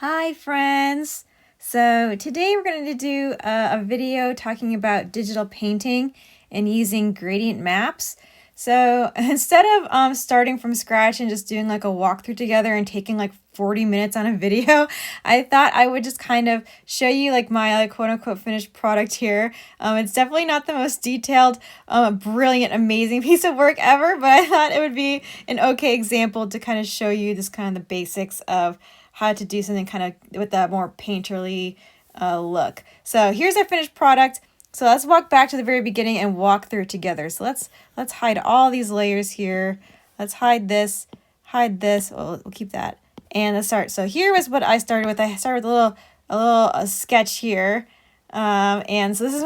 Hi friends! So today we're going to do a video talking about digital painting and using gradient maps. So instead of starting from scratch and just doing like a walkthrough together and taking like 40 minutes on a video, I thought I would just kind of show you like my quote unquote finished product here. It's definitely not the most detailed, brilliant, amazing piece of work ever, but I thought it would be an okay example to kind of show you just kind of the basics of how to do something kind of with that more painterly look. So here's our finished product. So let's walk back to the very beginning and walk through it together. So let's hide all these layers here. Let's hide this. We'll keep that. And let's start. So here was what I started with. I started with a little sketch here. And so this is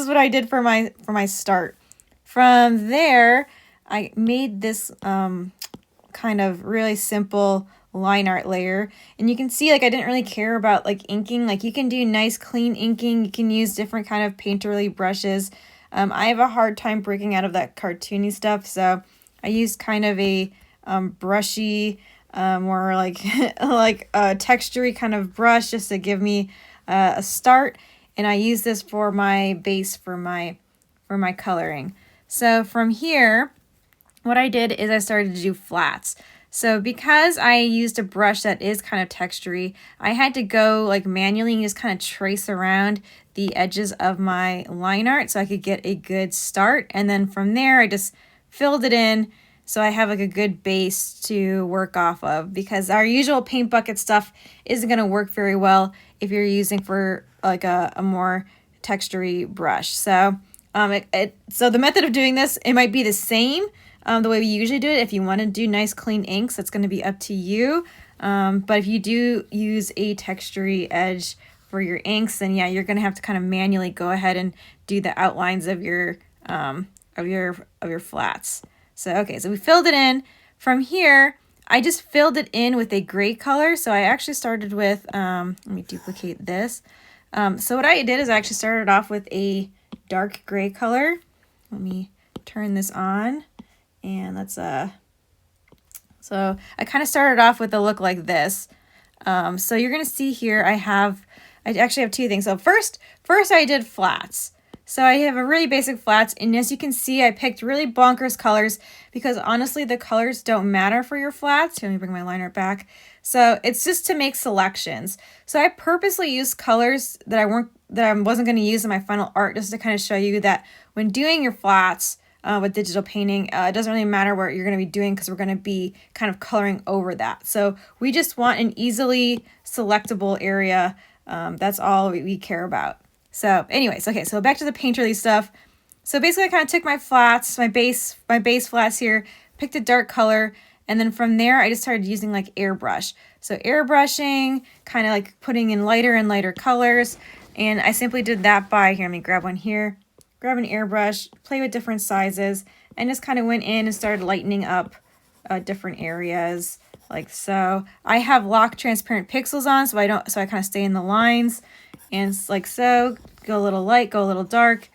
what I did for my start. From there, I made this kind of really simple line art layer, and you can see like I didn't really care about like inking. Like you can do nice clean inking, you can use different kind of painterly brushes. I have a hard time breaking out of that cartoony stuff, so I used kind of a brushy, more like like a textury kind of brush just to give me a start, and I use this for my base for my coloring. So from here, what I did is I started to do flats. So because I used a brush that is kind of textury, I had to go like manually and just kind of trace around the edges of my line art so I could get a good start. And then from there, I just filled it in so I have like a good base to work off of, because our usual paint bucket stuff isn't going to work very well if you're using for like a more textury brush. So so the method of doing this, it might be the same the way we usually do it. If you want to do nice clean inks, that's going to be up to you. But if you do use a textury edge for your inks, then yeah, you're going to have to kind of manually go ahead and do the outlines of your flats. So okay, so we filled it in. From here, I just filled it in with a gray color. So I actually started with let me duplicate this. So what I did is I actually started off with a dark gray color. Let me turn this on. And let's so I kind of started off with a look like this. So you're gonna see here I actually have two things. So first I did flats. So I have a really basic flats, and as you can see, I picked really bonkers colors because honestly the colors don't matter for your flats. Here, let me bring my line art back. So it's just to make selections. So I purposely used colors that I wasn't going to use in my final art, just to kind of show you that when doing your flats with digital painting, it doesn't really matter what you're going to be doing because we're going to be kind of coloring over that. So we just want an easily selectable area. That's all we care about. So anyways, okay, so back to the painterly stuff. So basically I kind of took my flats, my base flats here, picked a dark color, and then from there I just started using like airbrush. So airbrushing, kind of like putting in lighter and lighter colors, and I simply did that by, here, let me grab one here, grab an airbrush, play with different sizes, and just kind of went in and started lightening up different areas like so. I have lock transparent pixels on, so I kind of stay in the lines, and like so, go a little light, go a little dark,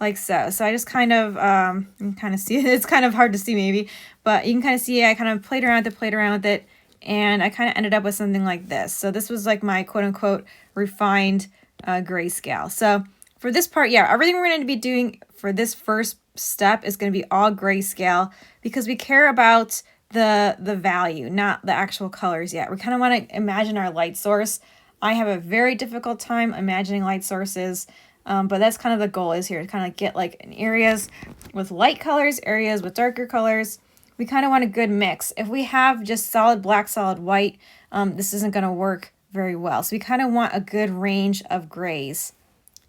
like so. So I just kind of, you can kind of see it. It's kind of hard to see maybe, but you can kind of see I kind of played around with it, and I kind of ended up with something like this. So this was like my quote unquote refined grayscale. So for this part, yeah, everything we're going to be doing for this first step is going to be all grayscale because we care about the value, not the actual colors yet. We kind of want to imagine our light source. I have a very difficult time imagining light sources, but that's kind of the goal is here to kind of get like in areas with light colors, areas with darker colors. We kind of want a good mix. If we have just solid black, solid white, this isn't going to work very well. So we kind of want a good range of grays.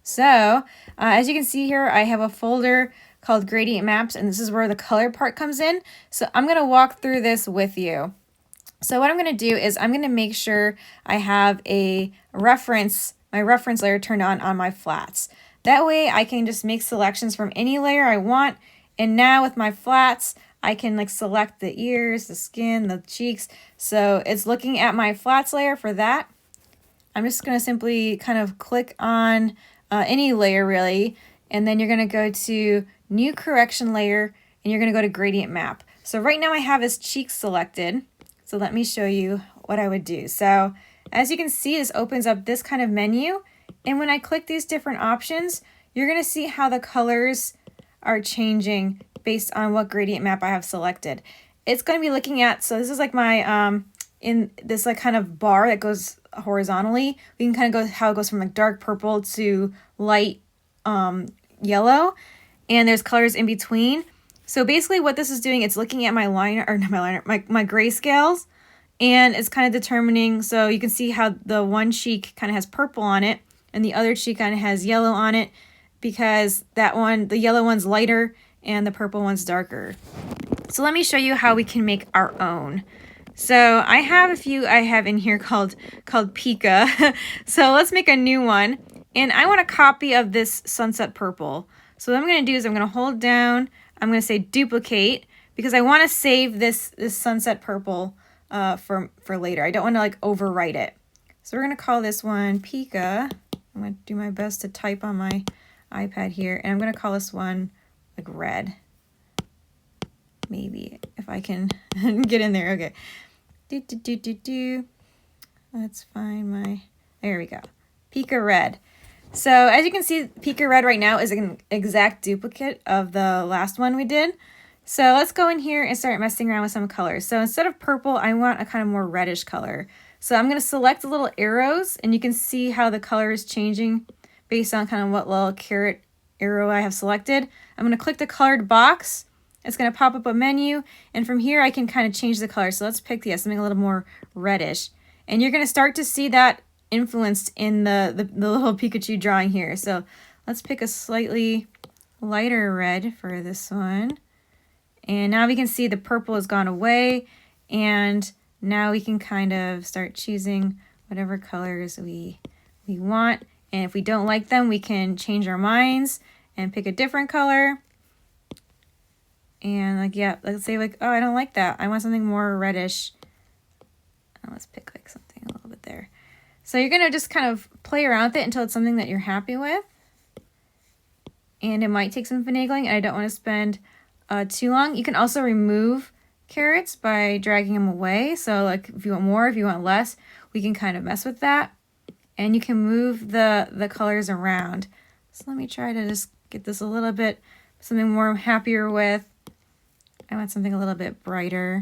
So as you can see here, I have a folder called Gradient Maps, and this is where the color part comes in. So I'm going to walk through this with you. So what I'm going to do is I'm going to make sure I have my reference layer turned on my flats. That way I can just make selections from any layer I want. And now with my flats, I can like select the ears, the skin, the cheeks. So it's looking at my flats layer for that. I'm just going to simply kind of click on any layer really. And then you're going to go to New Correction Layer, and you're going to go to Gradient Map. So right now I have his cheeks selected. So let me show you what I would do. So as you can see, this opens up this kind of menu. And when I click these different options, you're going to see how the colors are changing based on what gradient map I have selected. It's going to be looking at, so this is like my, in this like kind of bar that goes horizontally. We can kind of go how it goes from like dark purple to light yellow. And there's colors in between. So basically what this is doing, it's looking at my liner, or not my liner, my grayscales. And it's kind of determining, so you can see how the one cheek kind of has purple on it and the other cheek kind of has yellow on it, because that one, the yellow one's lighter and the purple one's darker. So let me show you how we can make our own. So I have a few I have in here called Pika. So let's make a new one. And I want a copy of this sunset purple. So what I'm going to do is I'm going to hold down, I'm going to say duplicate, because I want to save this sunset purple for later. I don't want to like overwrite it. So we're going to call this one Pika. I'm going to do my best to type on my iPad here. And I'm going to call this one like red. Maybe if I can get in there. Okay. Let's find my, there we go. Pika red. So as you can see, Pika red right now is an exact duplicate of the last one we did. So let's go in here and start messing around with some colors. So instead of purple, I want a kind of more reddish color. So I'm going to select the little arrows, and you can see how the color is changing based on kind of what little caret arrow I have selected. I'm going to click the colored box. It's going to pop up a menu, and from here I can kind of change the color. So let's pick something a little more reddish. And you're going to start to see that influenced in the little Pikachu drawing here. So let's pick a slightly lighter red for this one. And now we can see the purple has gone away, and now we can kind of start choosing whatever colors we want. And if we don't like them, we can change our minds and pick a different color. And like, yeah, let's say like, oh, I don't like that. I want something more reddish. Let's pick like something a little bit there. So you're going to just kind of play around with it until it's something that you're happy with. And it might take some finagling, and I don't want to spend too long. You can also remove carrots by dragging them away. So like if you want more, if you want less, we can kind of mess with that. And you can move the colors around. So let me try to just get this a little bit, something more I'm happier with. I want something a little bit brighter.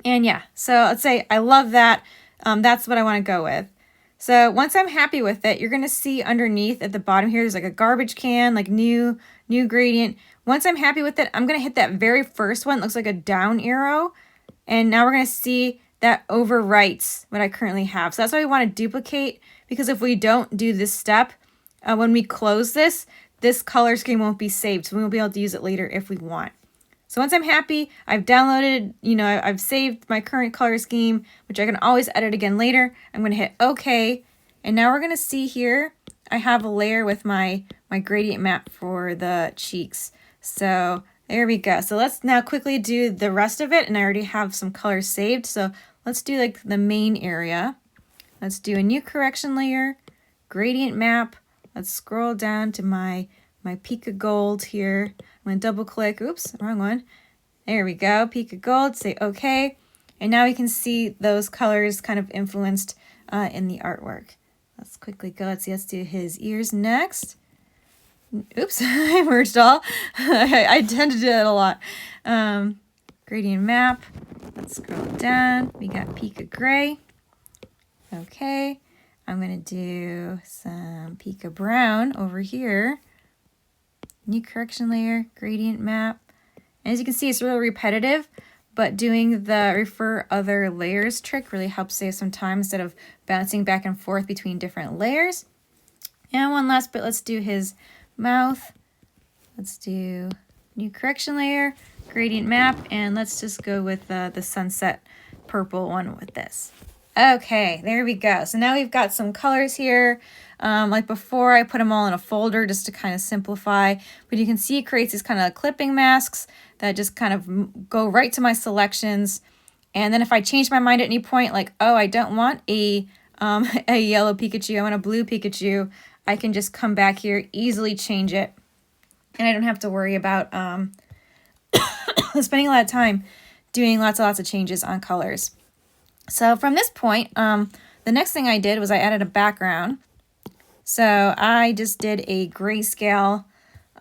And yeah, so let's say I love that. That's what I want to go with. So once I'm happy with it, you're going to see underneath at the bottom here, there's like a garbage can, like new gradient. Once I'm happy with it, I'm going to hit that very first one. It looks like a down arrow. And now we're going to see that overwrites what I currently have. So that's why we want to duplicate, because if we don't do this step, when we close this color scheme won't be saved. So we won't be able to use it later if we want. So once I'm happy, I've downloaded, I've saved my current color scheme, which I can always edit again later. I'm going to hit OK. And now we're going to see here, I have a layer with my gradient map for the cheeks. So there we go. So let's now quickly do the rest of it. And I already have some colors saved. So let's do like the main area. Let's do a new correction layer, gradient map. Let's scroll down to my Pika Gold here. I'm going to double click. Oops, wrong one. There we go. Pika Gold. Say OK. And now we can see those colors kind of influenced in the artwork. Let's quickly go. Let's see. Let's do his ears next. Oops, I merged all. I tend to do that a lot. Gradient map. Let's scroll down. We got Pika Gray. Okay. I'm going to do some Pika Brown over here. New correction layer, gradient map. And as you can see, it's really repetitive, but doing the refer other layers trick really helps save some time instead of bouncing back and forth between different layers. And one last bit, let's do his mouth. Let's do new correction layer, gradient map, and let's just go with the sunset purple one with this. Okay, there we go. So now we've got some colors here. Like before, I put them all in a folder just to kind of simplify. But you can see it creates these kind of clipping masks that just kind of go right to my selections. And then if I change my mind at any point, like, oh, I don't want a yellow Pikachu, I want a blue Pikachu, I can just come back here, easily change it. And I don't have to worry about spending a lot of time doing lots of changes on colors. So from this point, the next thing I did was I added a background. So I just did a grayscale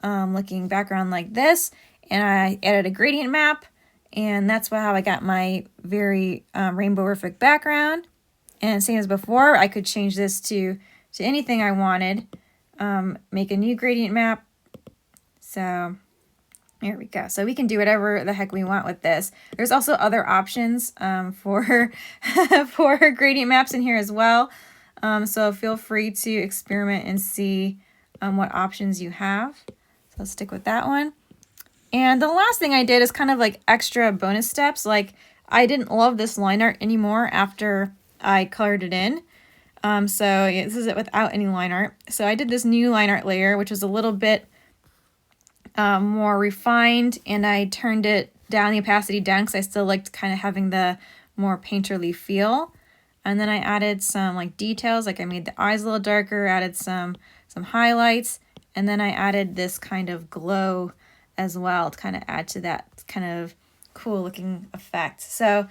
looking background like this, and I added a gradient map, and that's how I got my very rainbowific background. And same as before, I could change this to anything I wanted. Make a new gradient map. So there we go. So we can do whatever the heck we want with this. There's also other options for for gradient maps in here as well. So feel free to experiment and see what options you have. So let's stick with that one. And the last thing I did is kind of like extra bonus steps. Like I didn't love this line art anymore after I colored it in. So yeah, this is it without any line art. So I did this new line art layer, which was a little bit more refined, and I turned it down, the opacity down, because I still liked kind of having the more painterly feel. And then I added some like details, like I made the eyes a little darker, added some highlights, and then I added this kind of glow as well to kind of add to that kind of cool looking effect. So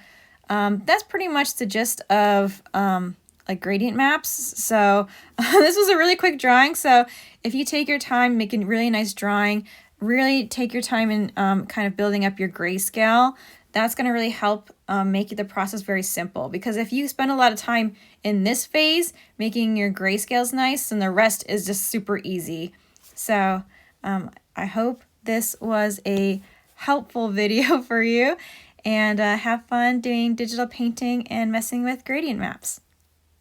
that's pretty much the gist of like gradient maps. So this was a really quick drawing. So if you take your time making really nice drawing, really take your time in kind of building up your grayscale, that's going to really help make the process very simple. Because if you spend a lot of time in this phase making your grayscales nice, and the rest is just super easy. So I hope this was a helpful video for you, and have fun doing digital painting and messing with gradient maps.